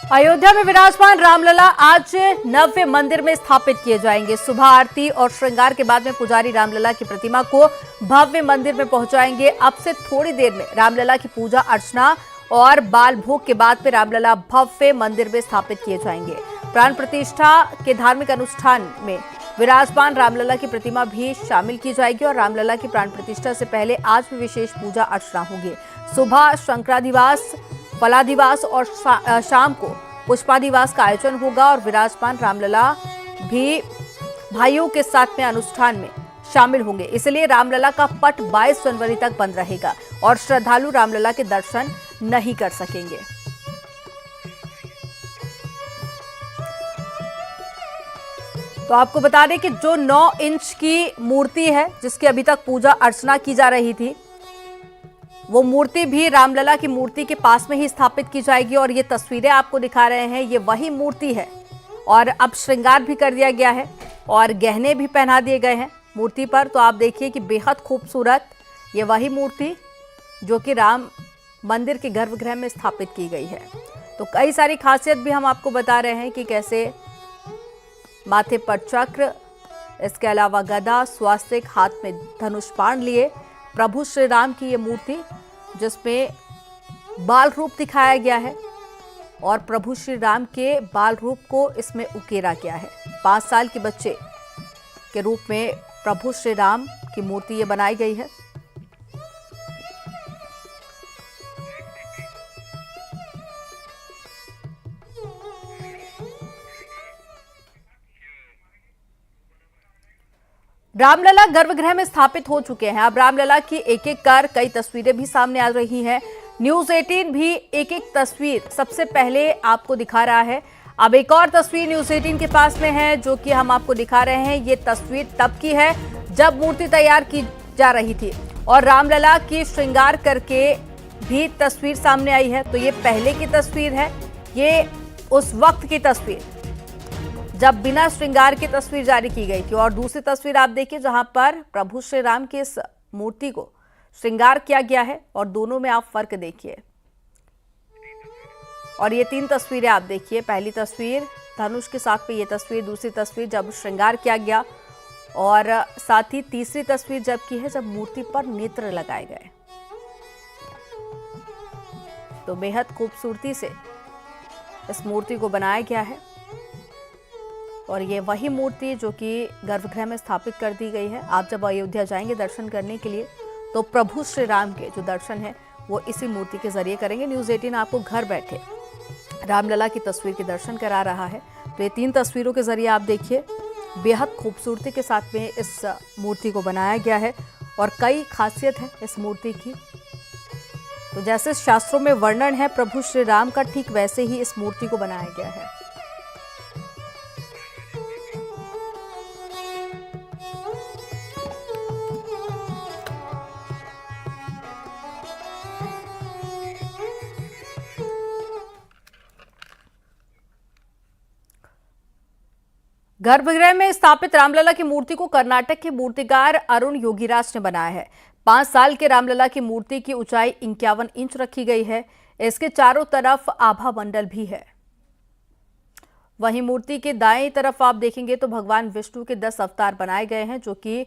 अयोध्या में विराजमान रामलला आज नव्य मंदिर में स्थापित किए जाएंगे। सुबह आरती और श्रृंगार के बाद में पुजारी रामलला की प्रतिमा को भव्य मंदिर में पहुंचाएंगे। अब से थोड़ी देर में रामलला की पूजा अर्चना और बाल भोग के बाद में रामलला भव्य मंदिर में स्थापित किए जाएंगे। प्राण प्रतिष्ठा के धार्मिक अनुष्ठान में विराजमान रामलला की प्रतिमा भी शामिल की जाएगी और रामलला की प्राण प्रतिष्ठा से पहले आज भी विशेष पूजा अर्चना होगी। सुबह शंकरादिवास, फलादिवास और शाम को पुष्पादिवास का आयोजन होगा और विराजमान रामलला भी भाइयों के साथ में अनुष्ठान में शामिल होंगे। इसलिए रामलला का पट 22 जनवरी तक बंद रहेगा और श्रद्धालु रामलला के दर्शन नहीं कर सकेंगे। तो आपको बता दें कि जो 9 इंच की मूर्ति है जिसकी अभी तक पूजा अर्चना की जा रही थी, वो मूर्ति भी रामलला की मूर्ति के पास में ही स्थापित की जाएगी। और ये तस्वीरें आपको दिखा रहे हैं, ये वही मूर्ति है और अब श्रृंगार भी कर दिया गया है और गहने भी पहना दिए गए हैं मूर्ति पर। तो आप देखिए कि बेहद खूबसूरत ये वही मूर्ति जो कि राम मंदिर के गर्भगृह में स्थापित की गई है। तो कई सारी खासियत भी हम आपको बता रहे हैं कि कैसे माथे पर चक्र, इसके अलावा गदा, स्वास्तिक, हाथ में धनुष बाण लिए प्रभु श्री राम की ये मूर्ति जिसमें बाल रूप दिखाया गया है और प्रभु श्री राम के बाल रूप को इसमें उकेरा गया है। 5 साल के बच्चे के रूप में प्रभु श्री राम की मूर्ति ये बनाई गई है। रामलला गर्भगृह में स्थापित हो चुके हैं। अब रामलला की एक एक कर कई तस्वीरें भी सामने आ रही हैं। न्यूज़ 18 भी एक एक तस्वीर सबसे पहले आपको दिखा रहा है। अब एक और तस्वीर न्यूज़ 18 के पास में है जो कि हम आपको दिखा रहे हैं। ये तस्वीर तब की है जब मूर्ति तैयार की जा रही थी और रामलला की श्रृंगार करके भी तस्वीर सामने आई है। तो ये पहले की तस्वीर है, ये उस वक्त की तस्वीर जब बिना श्रृंगार की तस्वीर जारी की गई थी। और दूसरी तस्वीर आप देखिए जहां पर प्रभु श्री राम की इस मूर्ति को श्रृंगार किया गया है और दोनों में आप फर्क देखिए। और ये 3 तस्वीरें आप देखिए, पहली तस्वीर धनुष के साथ में ये तस्वीर, दूसरी तस्वीर जब श्रृंगार किया गया और साथ ही तीसरी तस्वीर जब की है जब मूर्ति पर नेत्र लगाए गए। तो बेहद खूबसूरती से इस मूर्ति को बनाया गया है और ये वही मूर्ति जो कि गर्भगृह में स्थापित कर दी गई है। आप जब अयोध्या जाएंगे दर्शन करने के लिए तो प्रभु श्री राम के जो दर्शन है वो इसी मूर्ति के जरिए करेंगे। न्यूज़ 18 आपको घर बैठे रामलला की तस्वीर के दर्शन करा रहा है। तो ये 3 तस्वीरों के जरिए आप देखिए बेहद खूबसूरती के साथ में इस मूर्ति को बनाया गया है और कई खासियत है इस मूर्ति की। तो जैसे शास्त्रों में वर्णन है प्रभु श्री राम का, ठीक वैसे ही इस मूर्ति को बनाया गया है। गर्भगृह में स्थापित रामलला की मूर्ति को कर्नाटक के मूर्तिकार अरुण योगीराज ने बनाया है। 5 साल के रामलला की मूर्ति की ऊंचाई 51 इंच रखी गई है। इसके चारों तरफ आभा मंडल भी है। वहीं मूर्ति के दाएं तरफ आप देखेंगे तो भगवान विष्णु के 10 अवतार बनाए गए हैं जो कि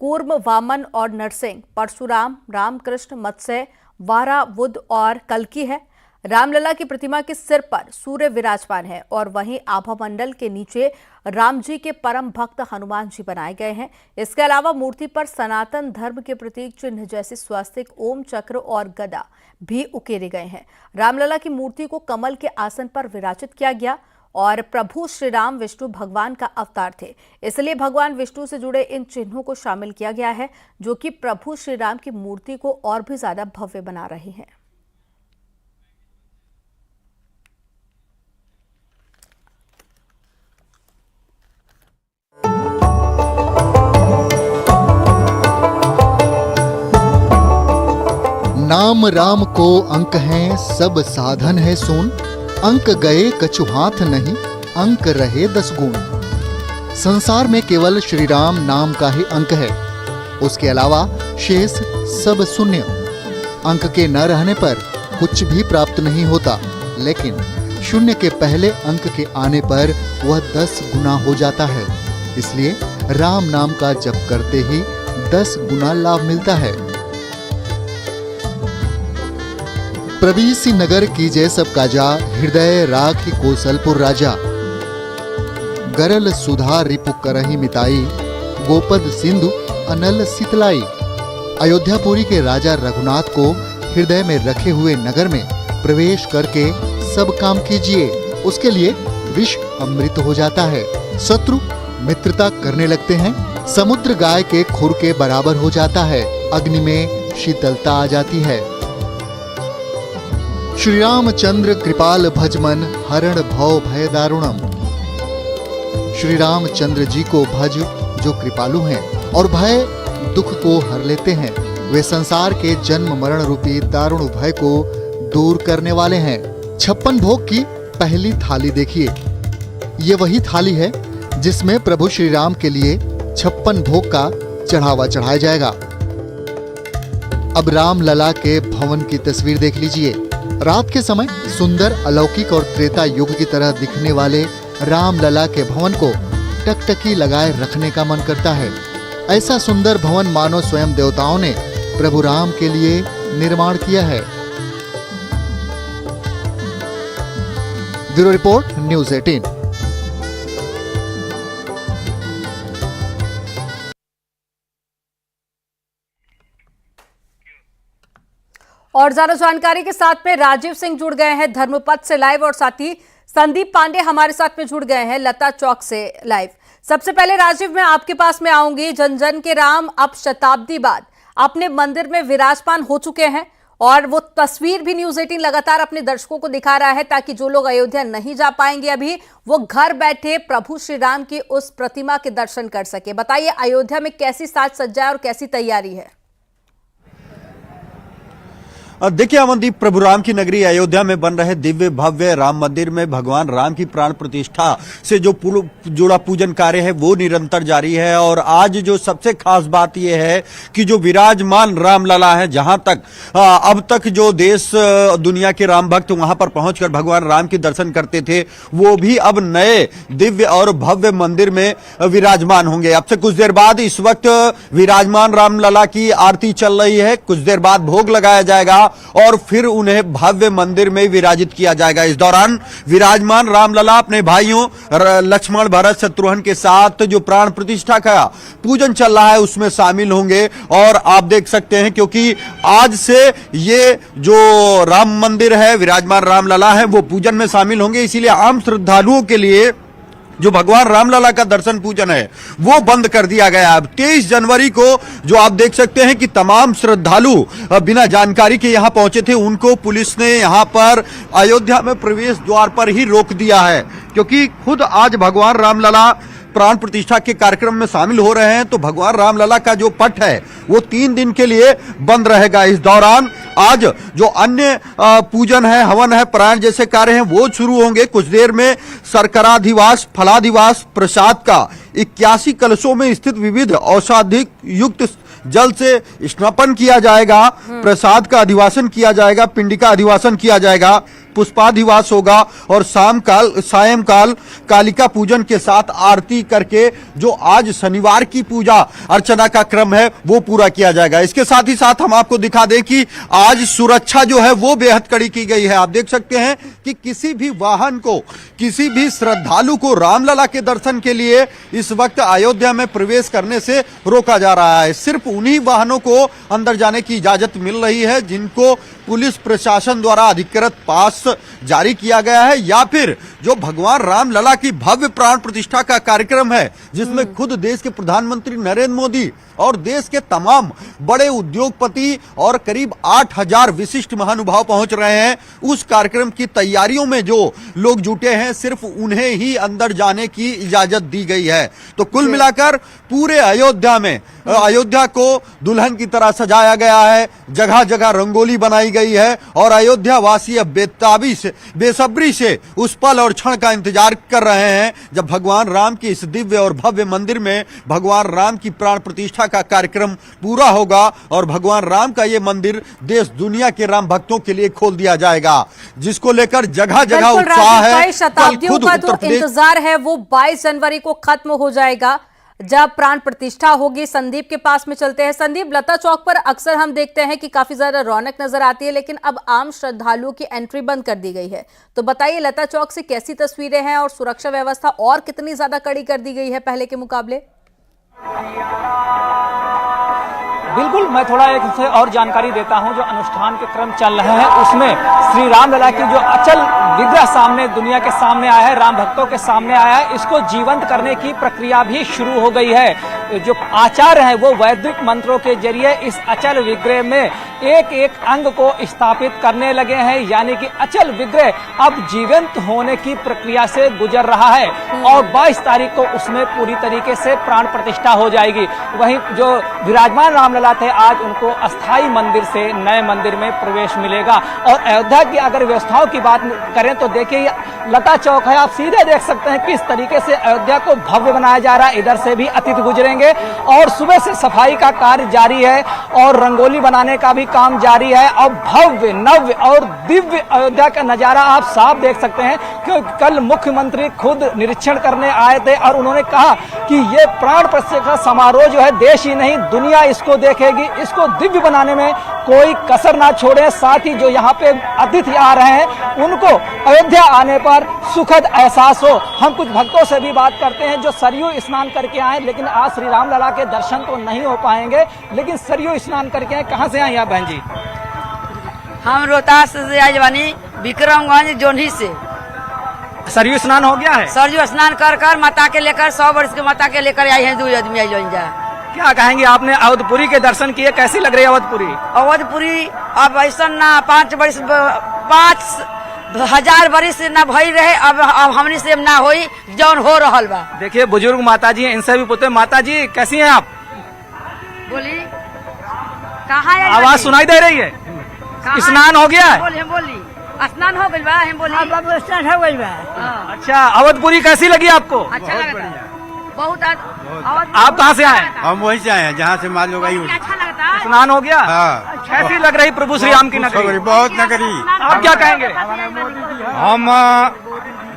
कूर्म, वामन और नरसिंह, परशुराम, रामकृष्ण, मत्स्य, वारा, बुद्ध और कल्कि है। रामलला की प्रतिमा के सिर पर सूर्य विराजमान है और वहीं आभा मंडल के नीचे राम जी के परम भक्त हनुमान जी बनाए गए हैं। इसके अलावा मूर्ति पर सनातन धर्म के प्रतीक चिन्ह जैसे स्वास्तिक, ओम, चक्र और गदा भी उकेरे गए हैं। रामलला की मूर्ति को कमल के आसन पर विराजित किया गया और प्रभु श्री राम विष्णु भगवान का अवतार थे, इसलिए भगवान विष्णु से जुड़े इन चिन्हों को शामिल किया गया है जो कि प्रभु श्री राम की मूर्ति को और भी ज्यादा भव्य बना रहे हैं। नाम राम को अंक हैं, सब साधन है सुन। अंक गए कछु हाथ नहीं, अंक रहे 10 गुण। संसार में केवल श्री राम नाम का ही अंक है, उसके अलावा शेष सब शून्य। अंक के न रहने पर कुछ भी प्राप्त नहीं होता, लेकिन शून्य के पहले अंक के आने पर वह 10 गुना हो जाता है। इसलिए राम नाम का जप करते ही 10 गुना लाभ मिलता है। प्रवीसी नगर कीजे सब काजा, हृदय राखी कोसलपुर राजा। गरल सुधा रिपु करही मिताई, गोपद सिंधु अनल शीतलाई। अयोध्यापुरी के राजा रघुनाथ को हृदय में रखे हुए नगर में प्रवेश करके सब काम कीजिए, उसके लिए विष अमृत हो जाता है। शत्रु मित्रता करने लगते हैं, समुद्र गाय के खुर के बराबर हो जाता है, अग्नि में शीतलता आ जाती है। श्री रामचंद्र कृपाल भजमन, हरण भव भय दारुणम। श्री रामचंद्र जी को भज जो कृपालु हैं और भय दुख को हर लेते हैं। वे संसार के जन्म मरण रूपी दारुण भय को दूर करने वाले हैं। 56 भोग की पहली थाली देखिए। ये वही थाली है जिसमें प्रभु श्री राम के लिए 56 भोग का चढ़ावा चढ़ाया जाएगा। अब राम लला के भवन की तस्वीर देख लीजिए। रात के समय सुंदर, अलौकिक और त्रेता युग की तरह दिखने वाले राम लला के भवन को टकटकी लगाए रखने का मन करता है। ऐसा सुंदर भवन मानो स्वयं देवताओं ने प्रभु राम के लिए निर्माण किया है। Bureau report, news 18। और ज्यादा जानकारी के साथ में राजीव सिंह जुड़ गए हैं धर्मपथ से लाइव, और साथ ही संदीप पांडे हमारे साथ में जुड़ गए हैं लता चौक से लाइव। सबसे पहले राजीव, मैं आपके पास में आऊंगी। जन जन के राम अब शताब्दी बाद अपने मंदिर में विराजमान हो चुके हैं, और वो तस्वीर भी न्यूज़ 18 लगातार अपने दर्शकों को दिखा रहा है, ताकि जो लोग अयोध्या नहीं जा पाएंगे अभी, वो घर बैठे प्रभु श्री राम की उस प्रतिमा के दर्शन कर सके। बताइए, अयोध्या में कैसी साज सज्जा और कैसी तैयारी है? देखिए अमनदीप, प्रभु राम की नगरी अयोध्या में बन रहे दिव्य भव्य राम मंदिर में भगवान राम की प्राण प्रतिष्ठा से जो जुड़ा पूजन कार्य है वो निरंतर जारी है। और आज जो सबसे खास बात यह है कि जो विराजमान रामलला है, जहां तक अब तक जो देश दुनिया के राम भक्त वहां पर पहुंचकर भगवान राम के दर्शन करते थे, वो भी अब नए दिव्य और भव्य मंदिर में विराजमान होंगे। अब से कुछ देर बाद इस वक्त विराजमान रामलला की आरती चल रही है, कुछ देर बाद भोग लगाया जाएगा और फिर उन्हें भव्य मंदिर में विराजित किया जाएगा। इस दौरान विराजमान रामलला अपने भाइयों लक्ष्मण, भरत, शत्रुघ्न के साथ जो प्राण प्रतिष्ठा का पूजन चल रहा है उसमें शामिल होंगे। और आप देख सकते हैं, क्योंकि आज से ये जो राम मंदिर है, विराजमान रामलला है, वो पूजन में शामिल होंगे। इसीलिए आम श्रद्धालुओं के लिए जो भगवान रामलला का दर्शन पूजन है वो बंद कर दिया गया। अब 23 जनवरी को जो आप देख सकते हैं कि तमाम श्रद्धालु बिना जानकारी के यहां पहुंचे थे, उनको पुलिस ने यहां पर अयोध्या में प्रवेश द्वार पर ही रोक दिया है, क्योंकि खुद आज भगवान रामलला प्राण प्रतिष्ठा के कार्यक्रम में शामिल हो रहे हैं। तो भगवान रामलला का जो पट है वो 3 दिन के लिए बंद रहेगा। इस दौरान आज जो अन्य पूजन है, हवन है, प्राण जैसे कार्य हैं वो शुरू होंगे। कुछ देर में शर्कराधिवास, फलाधिवास, प्रसाद का 81 कलशों में स्थित विविध औषधिक युक्त जल से स्नापन किया जाएगा, प्रसाद का अधिवासन किया जाएगा, पिंडी का अधिवासन किया जाएगा, पुष्पाधिवास होगा और सायंकाल कालिका पूजन के साथ आरती करके जो आज शनिवार की पूजा अर्चना का क्रम है वो पूरा किया जाएगा। इसके साथ ही साथ हम आपको दिखा दें कि आज सुरक्षा जो है वो बेहद कड़ी की गई है। आप देख सकते हैं कि किसी भी वाहन को, किसी भी श्रद्धालु को रामलला के दर्शन के लिए इस वक्त अयोध्या में प्रवेश करने से रोका जा रहा है। सिर्फ उन्हीं वाहनों को अंदर जाने की इजाजत मिल रही है जिनको पुलिस प्रशासन द्वारा अधिकृत पास जारी किया गया है, या फिर जो भगवान रामलला की भव्य प्राण प्रतिष्ठा का कार्यक्रम है जिसमें खुद देश के प्रधानमंत्री नरेंद्र मोदी और देश के तमाम बड़े उद्योगपति और करीब 8000 विशिष्ट महानुभाव पहुंच रहे हैं। उस कार्यक्रम की तैयारियों में जो लोग जुटे हैं, सिर्फ उन्हें ही अंदर जाने की इजाजत दी गई है। तो कुल मिलाकर पूरे अयोध्या में अयोध्या को दुल्हन की तरह सजाया गया है, जगह जगह रंगोली बनाई गई है और अयोध्या वासी अब बेसब्री से उस पल और क्षण का इंतजार कर रहे हैं जब भगवान राम की इस दिव्य और भव्य मंदिर में भगवान राम की प्राण प्रतिष्ठा का कार्यक्रम पूरा होगा और भगवान राम का ये मंदिर देश दुनिया के राम भक्तों के लिए खोल दिया जाएगा, जिसको लेकर जगह जगह उत्साह है। शताब्दियों का जो इंतजार है वो 22 जनवरी को खत्म हो जाएगा जब प्राण प्रतिष्ठा होगी। संदीप के पास में चलते हैं। संदीप, लता चौक पर अक्सर हम देखते हैं कि काफी ज्यादा रौनक नजर आती है, लेकिन अब आम श्रद्धालुओं की एंट्री बंद कर दी गई है। तो बताइए, लता चौक से कैसी तस्वीरें हैं और सुरक्षा व्यवस्था और कितनी ज्यादा कड़ी कर दी गई है पहले के मुकाबले? बिल्कुल, मैं थोड़ा एक से और जानकारी देता हूं। जो अनुष्ठान के क्रम चल रहे हैं उसमें श्री राम लला की जो अचल विग्रह सामने दुनिया के सामने आया है, राम भक्तों के सामने आया है, इसको जीवंत करने की प्रक्रिया भी शुरू हो गई है। जो आचार्य हैं वो वैदिक मंत्रों के जरिए इस अचल विग्रह में एक एक अंग को स्थापित करने लगे हैं, यानी कि अचल विग्रह अब जीवंत होने की प्रक्रिया से गुजर रहा है और 22 तारीख को उसमें पूरी तरीके से प्राण प्रतिष्ठा हो जाएगी। वहीं जो विराजमान रामलला थे, आज उनको अस्थाई मंदिर से नए मंदिर में प्रवेश मिलेगा। और अयोध्या की अगर व्यवस्थाओं की बात करें तो देखिए, लता चौक है, आप सीधे देख सकते हैं किस तरीके से अयोध्या को भव्य बनाया जा रहा है। इधर से भी अतिथि गुजरेंगे और सुबह से सफाई का कार्य जारी है और रंगोली बनाने का भी काम जारी है। अब भव्य, नव्य और दिव्य अयोध्या का नजारा आप साफ देख सकते हैं, क्योंकि कल मुख्यमंत्री खुद निरीक्षण करने आए थे और उन्होंने कहा कि ये प्राण प्रतिष्ठा समारोह जो है देश ही नहीं दुनिया इसको देखेगी, इसको दिव्य बनाने में कोई कसर ना छोड़े। साथ ही जो यहाँ पे अतिथि आ रहे हैं उनको अयोध्या आने पर सुखद एहसास हो। हम कुछ भक्तों से भी बात करते हैं जो सरयू स्नान करके आए, लेकिन आज श्री राम लला के दर्शन तो नहीं हो पाएंगे, लेकिन सरयू स्नान करके आए। कहाँ से आए आप बहन जी? हम रोहतास से आए बानी, विक्रमगंज जोन्ही से। सरयू स्नान हो गया है? सरयू स्नान कर कर माता के लेकर 100 वर्ष के माता के लेकर आए हैं, 2 आदमी आई जा। क्या कहेंगे, आपने अवधपुरी के दर्शन किए, कैसी लग रही है अवधपुरी? अवधपुरी अब ऐसा ना 5,000 बरिस ना भई रहे, अब हमनी से ना होई जौन हो रहल बा। देखिए बुजुर्ग माता जी हैं, इनसे भी पूछते। माता जी कैसी हैं आप? बोली कहाँ आवाज सुनाई दे रही है? स्नान हो गया है? बोली स्नान हो गई बा, हम बोली स्नान हो गई बा। अच्छा, अवधपुरी कैसी लगी आपको? अच्छा लगा, बहुत। आप कहाँ से आए? हम वहीं से आए हैं जहाँ से मान लो गई। अच्छा लगता है। स्नान हो गया? हाँ। कैसी लग रही प्रभु श्री राम की नगरी? बहुत नगरी। आप क्या कहेंगे? हम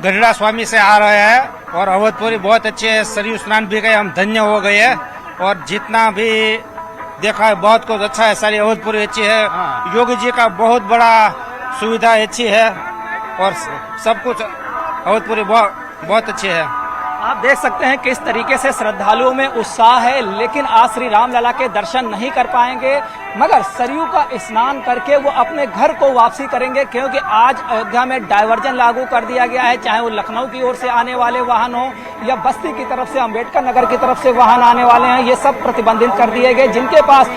गढ़ड़ा स्वामी से आ रहे हैं और अवधपुरी बहुत अच्छे है। सरयू स्नान भी गए, हम धन्य हो गए हैं और जितना भी देखा है बहुत कुछ अच्छा है। सारी अवधपुरी अच्छी है, योगी जी का बहुत बड़ा सुविधा अच्छी है और सब कुछ अवधपुरी बहुत अच्छी है। आप देख सकते हैं किस तरीके से श्रद्धालुओं में उत्साह है, लेकिन आज श्री राम लला के दर्शन नहीं कर पाएंगे, मगर सरयू का स्नान करके वो अपने घर को वापसी करेंगे, क्योंकि आज अयोध्या में डायवर्जन लागू कर दिया गया है। चाहे वो लखनऊ की ओर से आने वाले वाहन हो या बस्ती की तरफ से, अम्बेडकर नगर की तरफ से वाहन आने वाले हैं, ये सब प्रतिबंधित कर दिए गए। जिनके पास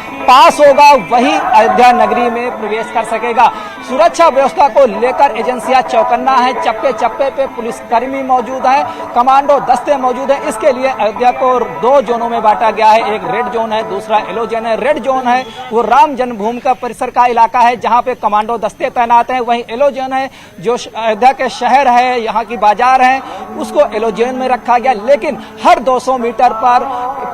होगा वही अयोध्या नगरी में प्रवेश कर सकेगा। सुरक्षा व्यवस्था को लेकर एजेंसियां चौकन्ना है, चप्पे चप्पे पे पुलिसकर्मी मौजूद है, कमांडो दस्ते मौजूद है। इसके लिए अयोध्या को 2 जोनों में बांटा गया है, एक रेड जोन है, दूसरा येलो जोन है। रेड जोन है वो राम जन्मभूमि का परिसर का इलाका है जहां पे कमांडो दस्ते तैनात हैं। वहीं येलो जोन है जो अयोध्या के शहर है, यहाँ की बाजार है, उसको येलो जोन में रखा गया। लेकिन हर 200 मीटर पर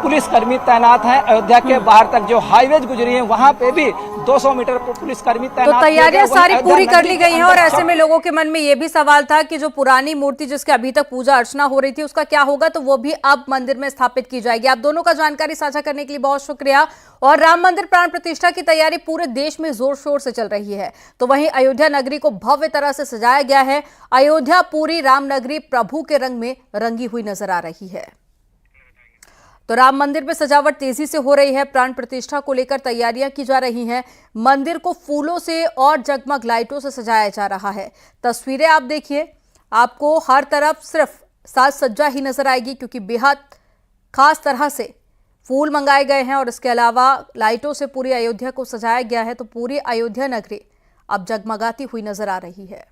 पुलिसकर्मी तैनात हैं। अयोध्या के बाहर तक जो हाईवेज गुजरी है वहां पे भी 200 मीटर पर पुलिसकर्मी तैनात। तो तैयारियां सारी पूरी कर ली गई हैं और ऐसे में लोगों के मन में ये भी सवाल था कि जो पुरानी मूर्ति जिसके अभी तक पूजा अर्चना हो रही थी उसका क्या होगा, तो वो भी अब मंदिर में स्थापित की जाएगी। आप दोनों का जानकारी साझा करने के लिए बहुत शुक्रिया। और राम मंदिर प्राण प्रतिष्ठा की तैयारी पूरे देश में जोर शोर से चल रही है, तो वहीं अयोध्या नगरी को भव्य तरह से सजाया गया है। अयोध्या पूरी राम नगरी प्रभु के रंग में रंगी हुई नजर आ रही है। तो राम मंदिर में सजावट तेजी से हो रही है, प्राण प्रतिष्ठा को लेकर तैयारियां की जा रही हैं। मंदिर को फूलों से और जगमग लाइटों से सजाया जा रहा है। तस्वीरें आप देखिए, आपको हर तरफ सिर्फ साज सज्जा ही नजर आएगी, क्योंकि बेहद खास तरह से फूल मंगाए गए हैं और इसके अलावा लाइटों से पूरी अयोध्या को सजाया गया है। तो पूरी अयोध्या नगरी अब जगमगाती हुई नजर आ रही है।